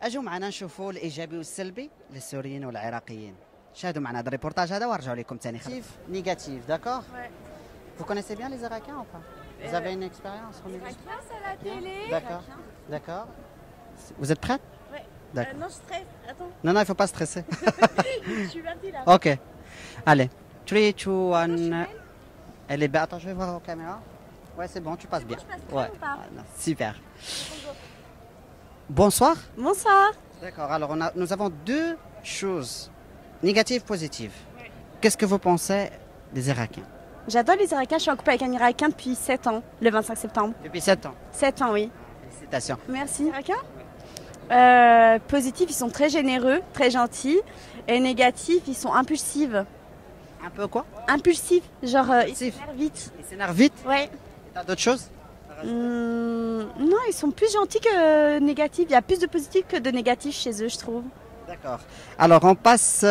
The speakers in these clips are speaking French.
اجوا معنا نشوفوا الايجابي والسلبي للسوريين والعراقيين. شاهدوا معنا هذا الريبورتاج هذا وارجعوا لكم ثاني. Négatif, d'accord? Ouais. Vous connaissez bien les Irakiens ou pas? Vous avez une expérience au niveau? Grâce à la télé. D'accord. D'accord. Vous êtes prête? Ouais. D'accord. Non, je stresse. Attends, Non, non, il ne faut pas stresser. je suis partie là. Ok. Allez. 3, 2, 1. Elle est belle. Attends, je vais voir aux caméras. Ouais, c'est bon, tu passes bien. Je passe bien Ouais. ou pas? Ah, non, super. Bonsoir. Bonsoir. D'accord. Alors, nous avons deux choses négatives, positives. Ouais. Qu'est-ce que vous pensez des Irakiens? J'adore les Irakiens. Je suis en couple avec un Irakien depuis 7 ans, le 25 septembre. Depuis 7 ans. 7 ans, oui. Félicitations. Merci. Irakiens positifs, ils sont très généreux, très gentils. Et négatifs, ils sont impulsifs. Un peu quoi? Impulsifs, genre ils Impulsifs. s'énervent vite. Ils s'énervent vite. Ouais. Et t'as d'autres choses? Non, ils sont plus gentils que négatifs. Il y a plus de positifs que de négatifs chez eux, je trouve. D'accord. Alors, on passe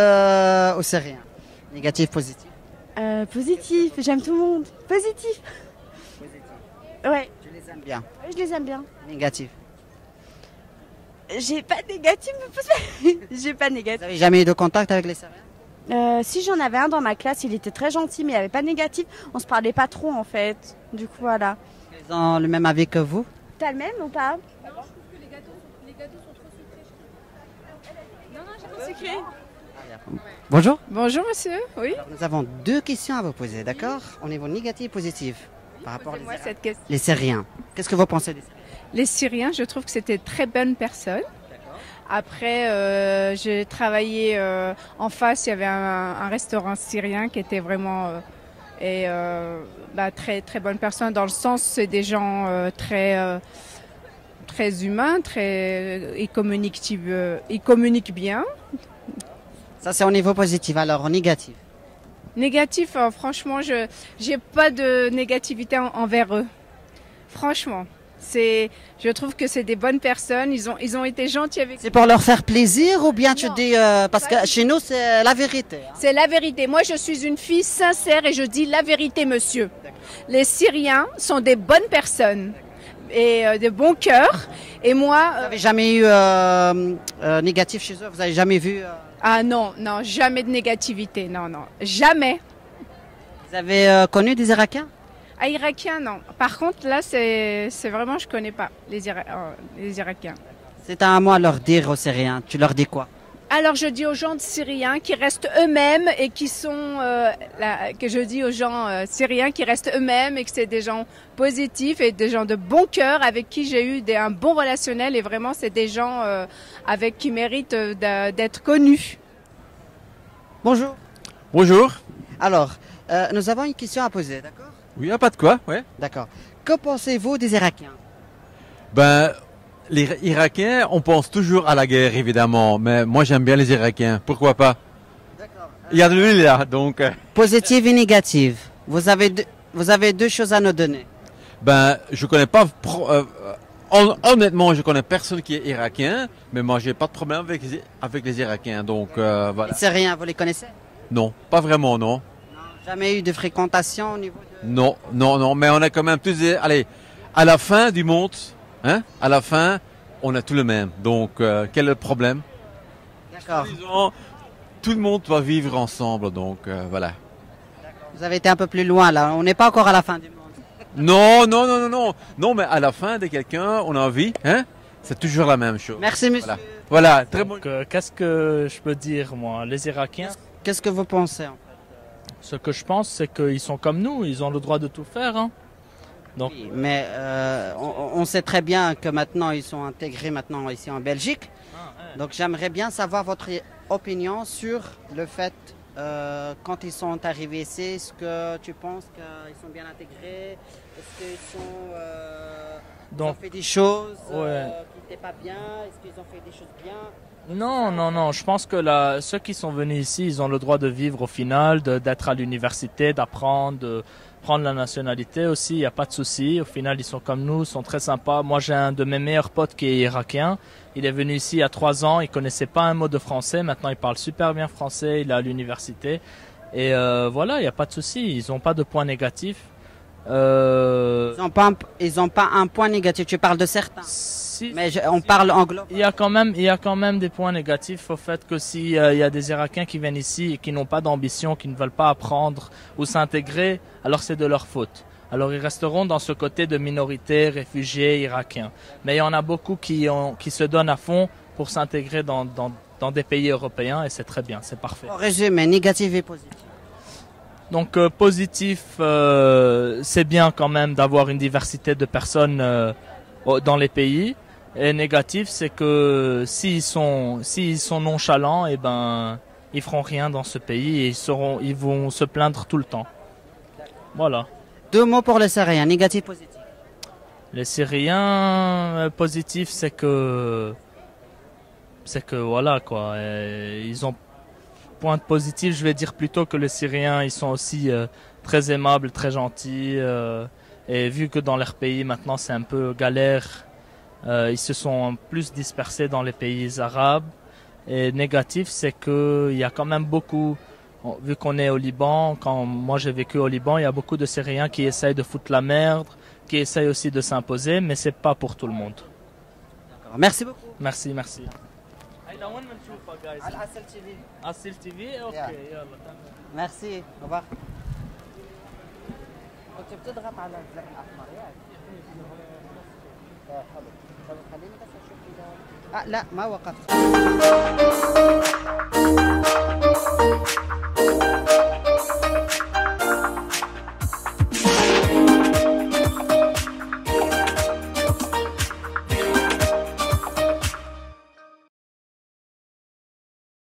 aux Syriens. Négatif, positif. Positif, j'aime tout le monde. Positif. Ouais, Tu les aimes bien. je les aime bien. Négatif. J'ai pas de négatif, me pose pas. J'ai pas de Vous négatif. n'avez jamais eu de contact avec les Syriens? Si j'en avais un dans ma classe, il était très gentil, mais il n'y avait pas de négatif. On se parlait pas trop en fait. Du coup, voilà. Ils ont le même avis que vous? T'as le même ou pas? Bonjour. Bonjour monsieur, oui. Alors, nous avons deux questions à vous poser, d'accord? Au niveau négatif et positif. Par rapport Posez-moi aux cette question. les Syriens. Qu'est-ce que vous pensez des Syriens? Les Syriens, je trouve que c'était de très bonnes personnes. Après, j'ai travaillé en face, il y avait un restaurant syrien qui était vraiment très très bonne personne dans le sens c'est des gens très humains, ils communiquent bien. Ça, c'est au niveau positif. Alors, au négatif. Négatif, franchement, je j'ai pas de négativité envers eux. Franchement, je trouve que c'est des bonnes personnes. Ils ont été gentils avec. C'est pour leur faire plaisir ou bien tu Non. dis... parce que chez nous, c'est la vérité. Hein. C'est la vérité. Moi, je suis une fille sincère et je dis la vérité, monsieur. Les Syriens sont des bonnes personnes et de bon cœur. Et moi, Vous n'avez jamais eu négatif chez eux? Vous n'avez jamais vu... ah non, non, jamais de négativité. Non, non, jamais. Vous avez connu des Irakiens? Ah, Irakiens, non. Par contre, là, c'est vraiment, je connais pas les Irakiens. C'est à moi de leur dire aux Syriens. Tu leur dis quoi? Alors, je dis aux gens syriens qui restent eux-mêmes et qui sont, que je dis aux gens syriens qui restent eux-mêmes et que c'est des gens positifs et des gens de bon cœur avec qui j'ai eu un bon relationnel et vraiment, c'est des gens avec qui méritent d'être connus. Bonjour. Bonjour. Alors, nous avons une question à poser, d'accord? Oui, pas de quoi, ouais. D'accord. Que pensez-vous des Irakiens? Ben, les Irakiens, on pense toujours à la guerre, évidemment, mais moi j'aime bien les Irakiens, pourquoi pas? D'accord. Il y a de l'huile là, donc... Positive et négative. Vous avez deux choses à nous donner. Ben, je connais pas... honnêtement, je connais personne qui est irakien, mais moi j'ai pas de problème avec les Irakiens, donc voilà. Les Syriens, vous les connaissez? Non, pas vraiment, non. Jamais eu de fréquentation au niveau de... Non, non, non, mais on a quand même tous des... Allez, à la fin du monde, hein, à la fin, on a tout le même. Donc, quel est le problème? D'accord. Disons, tout le monde doit vivre ensemble, donc voilà. Vous avez été un peu plus loin là. On n'est pas encore à la fin du monde. Non, non, non, non, non. Non, mais à la fin de quelqu'un, on a envie, hein, c'est toujours la même chose. Merci monsieur. Voilà, voilà, très bon. Donc, qu'est-ce que je peux dire, moi? Les Irakiens, Qu'est-ce que vous pensez en fait? ce que je pense, c'est qu'ils sont comme nous, ils ont le droit de tout faire. Hein. Donc, Oui, mais on sait très bien que maintenant ils sont intégrés maintenant ici en Belgique. Donc j'aimerais bien savoir votre opinion sur le fait quand ils sont arrivés ici, est-ce que tu penses qu'ils sont bien intégrés? Est-ce qu'ils ils ont fait des choses qui n'étaient pas bien? Est-ce qu'ils ont fait des choses bien? non, non, non. Je pense que ceux qui sont venus ici, ils ont le droit de vivre au final, d'être à l'université, d'apprendre, de prendre la nationalité aussi. Il n'y a pas de souci. Au final, ils sont comme nous, ils sont très sympas. Moi, j'ai un de mes meilleurs potes qui est irakien. Il est venu ici il y a 3 ans. Il connaissait pas un mot de français. Maintenant, il parle super bien français. Il est à l'université. Et voilà, il n'y a pas de souci. Ils n'ont pas de points négatifs. Ils n'ont pas un point négatif. Tu parles de certains. Mais on parle en global. Il y a quand même des points négatifs au fait que s'il y a des Irakiens qui viennent ici et qui n'ont pas d'ambition, qui ne veulent pas apprendre ou s'intégrer, alors c'est de leur faute. Alors ils resteront dans ce côté de minorité, réfugiés, irakiens. Mais il y en a beaucoup qui se donnent à fond pour s'intégrer dans des pays européens et c'est très bien, c'est parfait. En résumé, négatif et positif. Donc positif, c'est bien quand même d'avoir une diversité de personnes dans les pays. Et négatif, c'est que s'ils sont nonchalants, eh ben ils feront rien dans ce pays et ils vont se plaindre tout le temps. Voilà. 2 mots pour les Syriens, négatif, positif. Les Syriens positifs, c'est que voilà quoi. Ils ont point positif, je vais dire plutôt que les Syriens, ils sont aussi très aimables, très gentils. Et vu que dans leur pays maintenant c'est un peu galère, ils se sont plus dispersés dans les pays arabes. Et négatif, c'est que il y a quand même beaucoup. Vu qu'on est au Liban, quand moi j'ai vécu au Liban, il y a beaucoup de Syriens qui essayent de foutre la merde, qui essayent aussi de s'imposer, mais c'est pas pour tout le monde. Merci beaucoup. Merci. Merci, au revoir. لا ما وقفت